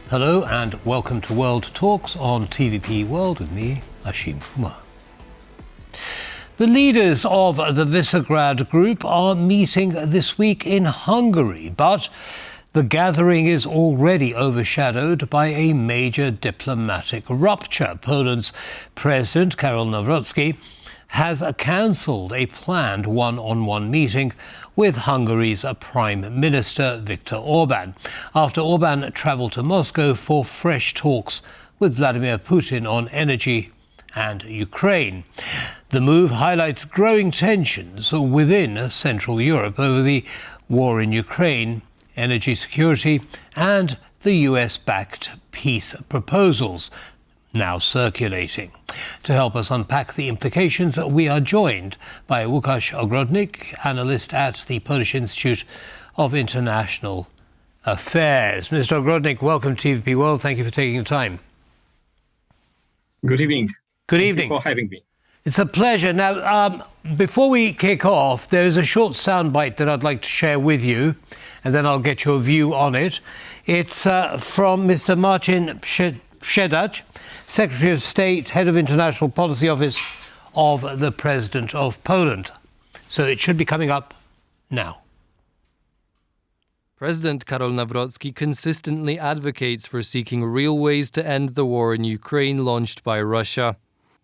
Hello and welcome to World Talks on TVP World with me, Ashim Kumar. The leaders of the Visegrad Group are meeting this week in Hungary, but the gathering is already overshadowed by a major diplomatic rupture. Poland's President Karol Nawrocki has cancelled a planned one-on-one meeting with Hungary's Prime Minister Viktor Orban, after Orban travelled to Moscow for fresh talks with Vladimir Putin on energy and Ukraine. The move highlights growing tensions within Central Europe over the war in Ukraine, energy security, and the US-backed peace proposals now circulating. To help us unpack the implications, we are joined by Łukasz Ogrodnik, analyst at the Polish Institute of International Affairs. Mr. Ogrodnik, welcome to TVP World. Thank you for taking the time. Good evening. Good evening. Thank you for having me. It's a pleasure. Now, before we kick off, there is a short soundbite that I'd like to share with you, and then I'll get your view on it. It's from Mr. Marcin Przydacz, Secretary of State, Head of International Policy Office of the President of Poland. So it should be coming up now. President Karol Nawrocki consistently advocates for seeking real ways to end the war in Ukraine launched by Russia,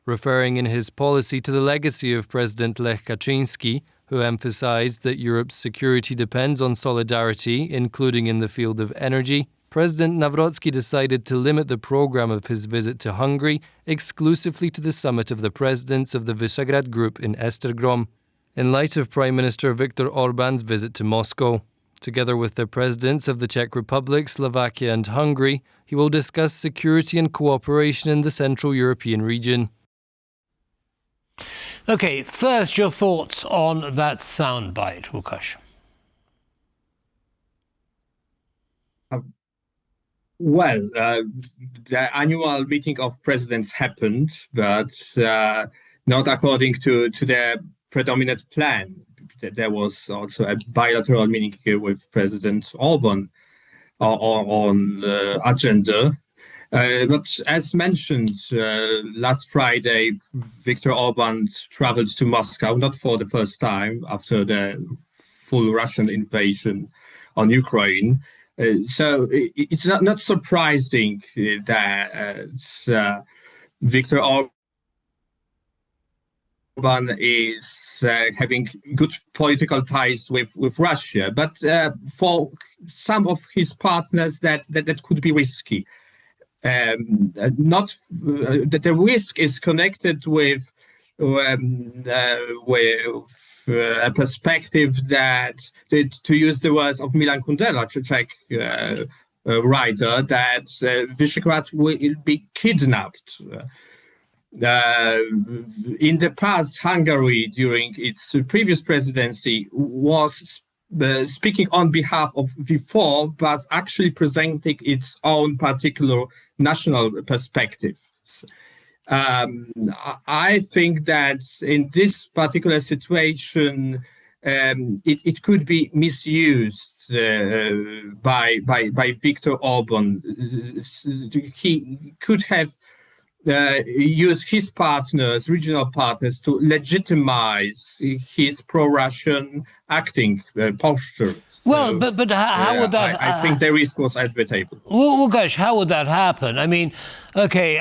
referring in his policy to the legacy of President Lech Kaczynski, who emphasized that Europe's security depends on solidarity, including in the field of energy. President Nawrocki decided to limit the program of his visit to Hungary exclusively to the summit of the presidents of the Visegrad Group in Esztergom, in light of Prime Minister Viktor Orban's visit to Moscow. Together with the presidents of the Czech Republic, Slovakia and Hungary, he will discuss security and cooperation in the Central European region. OK, first, your thoughts on that soundbite, Łukasz. Well, the annual meeting of presidents happened, but not according to the predominant plan. There was also a bilateral meeting here with President Orban on agenda. But as mentioned, last Friday, Viktor Orban traveled to Moscow, not for the first time after the full Russian invasion on Ukraine. So it's not surprising that Viktor Orban is having good political ties with Russia, but for some of his partners that could be risky. Not that the risk is connected with a perspective that, to use the words of Milan Kundera, Czech writer, that Visegrad will be kidnapped. In the past, Hungary, during its previous presidency, was speaking on behalf of V4, but actually presenting its own particular national perspective. I think that in this particular situation, it could be misused by Viktor Orban. He could have used his partners, regional partners, to legitimize his pro-Russian acting posture. Well, but how would that... I think the risk was advertible. Well, gosh, how would that happen? I mean, OK,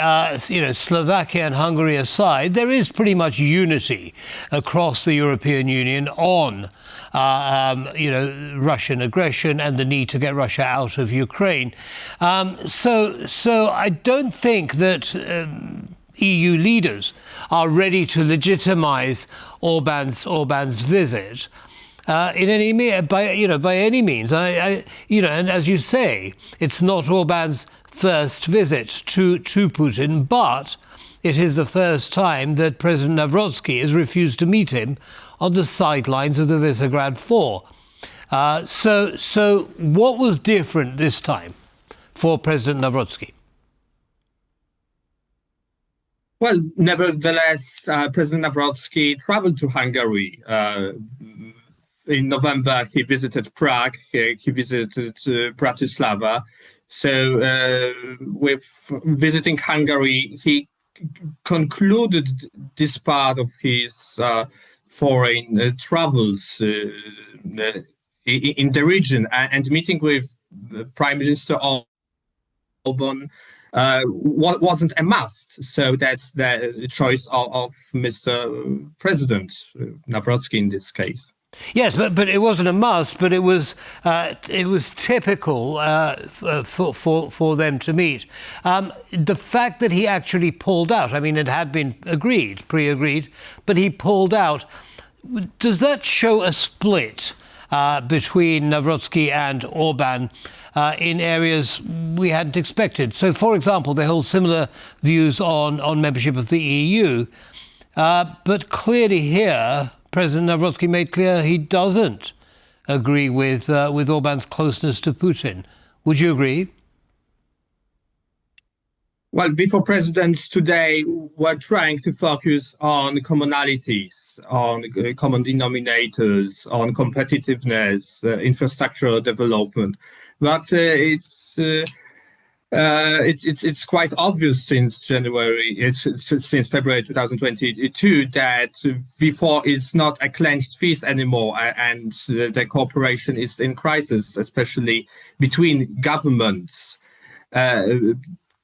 Slovakia and Hungary aside, there is pretty much unity across the European Union on, Russian aggression and the need to get Russia out of Ukraine. So I don't think that EU leaders are ready to legitimize Orban's visit. By any means, and as you say, it's not Orban's first visit to Putin, but it is the first time that President Nawrocki has refused to meet him on the sidelines of the Visegrad Four. So what was different this time for President Nawrocki? Well, nevertheless, President Nawrocki traveled to Hungary. In November, he visited Prague, he visited Bratislava. So with visiting Hungary, he concluded this part of his foreign travels in the region, and meeting with Prime Minister Orban wasn't a must. So that's the choice of Mr. President Nawrocki in this case. Yes, but it wasn't a must. But it was typical for them to meet. The fact that he actually pulled out, I mean, it had been pre-agreed, but he pulled out. Does that show a split between Nawrocki and Orban in areas we hadn't expected? So, for example, they hold similar views on membership of the EU, but clearly here, President Nawrocki made clear he doesn't agree with Orban's closeness to Putin. Would you agree? Well, V4 presidents today were trying to focus on commonalities, on common denominators, on competitiveness, infrastructural development. But it's quite obvious since since February 2022 that V4 is not a clenched fist anymore, and the cooperation is in crisis, especially between governments.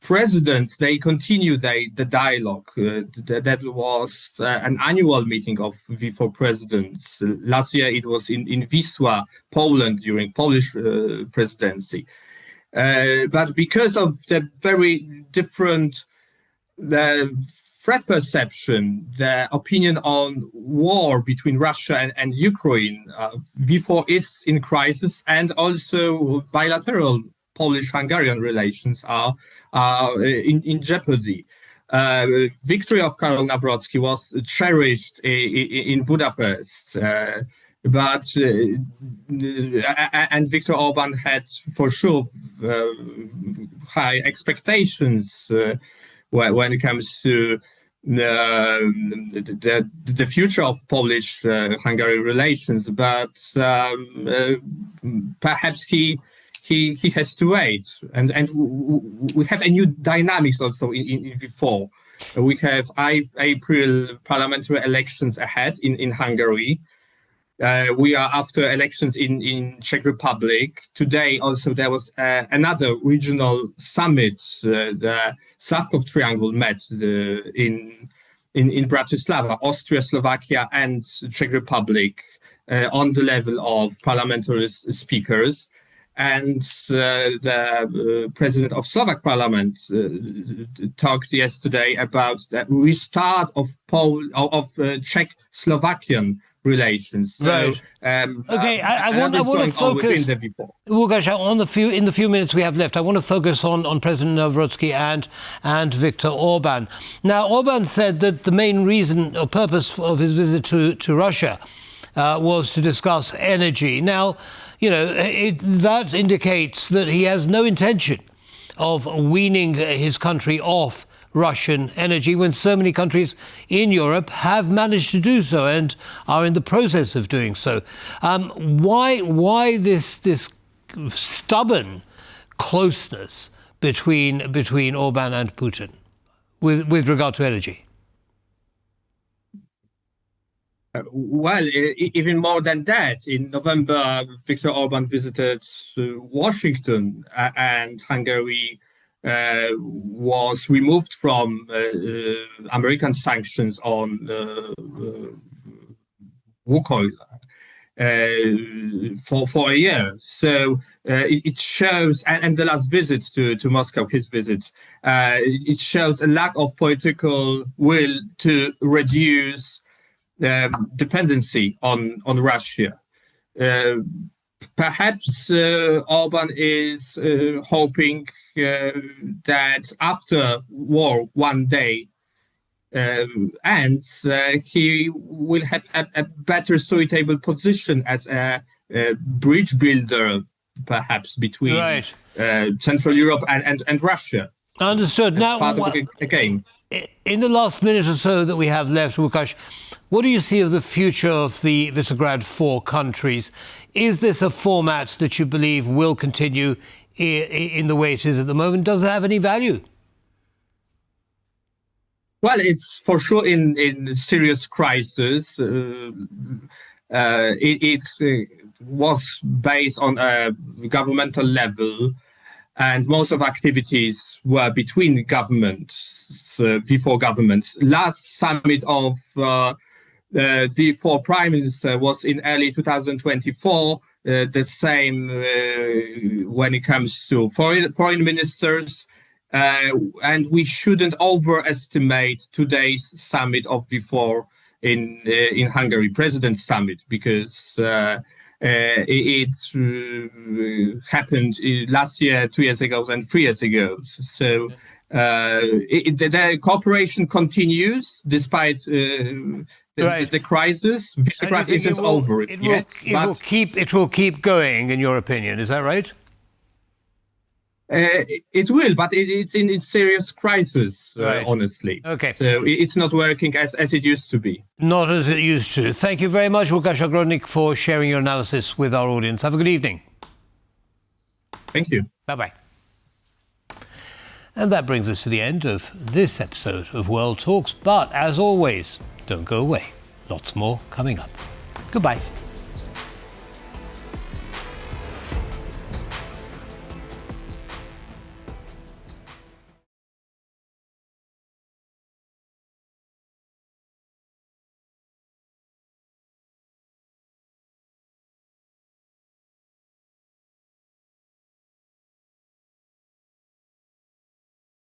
Presidents, they continue the dialogue. That was an annual meeting of V4 presidents. Last year it was in Wisła, Poland, during Polish presidency. But because of the very different threat perception, the opinion on war between Russia and Ukraine, V4 is in crisis, and also bilateral Polish-Hungarian relations are in jeopardy. Victory of Karol Nawrocki was cherished in Budapest, and Viktor Orban had for sure high expectations when it comes to the future of Polish-Hungary relations, but perhaps he has to wait, and we have a new dynamics also in V4. We have April parliamentary elections ahead in Hungary. We are after elections in Czech Republic. Today also there was another regional summit. The Slavkov Triangle met in Bratislava, Austria, Slovakia and Czech Republic on the level of parliamentary speakers. And the president of Slovak parliament talked yesterday about the restart of Czech-Slovakian relations. So, right. Okay, I want to focus, Łukasz, in the few minutes we have left, I want to focus on President Nawrocki and Viktor Orban. Now, Orban said that the main reason or purpose of his visit to Russia was to discuss energy. Now, you know, that indicates that he has no intention of weaning his country off Russian energy when so many countries in Europe have managed to do so and are in the process of doing so. Why this stubborn closeness between Orban and Putin with regard to energy? Well, even more than that, in November, Viktor Orban visited Washington, and Hungary was removed from American sanctions on Łukasz for a year. So it shows, and the last visit to Moscow, his visit, it shows a lack of political will to reduce dependency on Russia. Perhaps Orban is hoping that after war one day ends, he will have a better suitable position as a bridge builder, perhaps between Central Europe and Russia. Understood. That's now, part of the game. In the last minute or so that we have left, Łukasz, what do you see of the future of the Visegrad 4 countries? Is this a format that you believe will continue in the way it is at the moment, does it have any value? Well, it's for sure in serious crisis. It was based on a governmental level, and most of activities were between governments, before governments. Last summit of the four prime minister was in early 2024. The same when it comes to foreign ministers. And we shouldn't overestimate today's summit of V4 in Hungary, President Summit, because it happened last year, 2 years ago, and 3 years ago. So the cooperation continues despite the crisis. Visegrad isn't over yet. It will keep going, in your opinion. Is that right? It will, but it's in serious crisis, right. Honestly. Okay. So it's not working as it used to be. Not as it used to. Thank you very much, Łukasz Ogrodnik, for sharing your analysis with our audience. Have a good evening. Thank you. Bye-bye. And that brings us to the end of this episode of World Talks. But as always, don't go away. Lots more coming up. Goodbye.